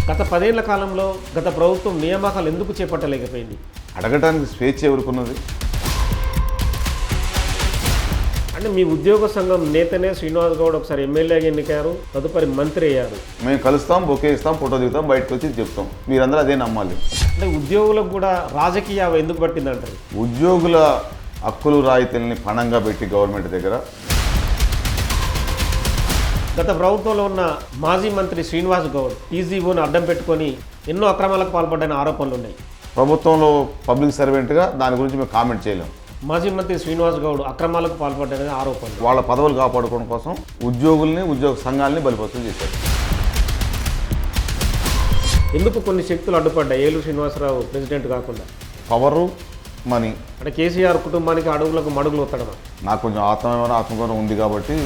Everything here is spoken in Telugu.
గత 10 ఏళ్ల కాలంలో గత ప్రభుత్వం నియామకాలు ఎందుకు చేపట్టలేకపోయింది? అడగటానికి స్వేచ్ఛ ఎవరుకున్నది? అంటే మీ ఉద్యోగ సంఘం నేతనే శ్రీనివాస్ గౌడ్ ఒకసారి ఎమ్మెల్యేగా ఎన్నికారు, తదుపరి మంత్రి అయ్యారు. మేము కలుస్తాం, బొకే ఇస్తాం, ఫోటో దిగుతాం, బయటకు వచ్చి చెప్తాం. మీరందరూ అదే నమ్మాలి. అంటే ఉద్యోగులకు కూడా రాజకీయ ఎందుకు పట్టిందంటారు? ఉద్యోగుల హక్కులు రాయితీలని పణంగా పెట్టి గవర్నమెంట్ దగ్గర గత ప్రభుత్వంలో ఉన్న మాజీ మంత్రి శ్రీనివాస్ గౌడ్ ఈజీఓను అడ్డం పెట్టుకొని ఎన్నో అక్రమాలకు పాల్పడ్డని ఆరోపణలు ఉన్నాయి. ప్రభుత్వంలో పబ్లిక్ సర్వెంట్గా దాని గురించి మేము కామెంట్ చేయలేము. మాజీ మంత్రి శ్రీనివాస్ గౌడ్ అక్రమాలకు పాల్పడ్డని ఆరోపణలు. వాళ్ళ పదవులు కాపాడుకోవడం కోసం ఉద్యోగుల్ని, ఉద్యోగ సంఘాలని బలిపశులు చేశారు. ఎందుకు కొన్ని శక్తులు అడ్డుపడ్డాయి ఏలూరు శ్రీనివాసరావు ప్రెసిడెంట్ కాకుండా? Power, money. అంటే కేసీఆర్ కుటుంబానికి అడుగులకు మడుగులు ఒత్తడమా? నాకు కొంచెం ఆత్మగౌరవం ఉంది కాబట్టి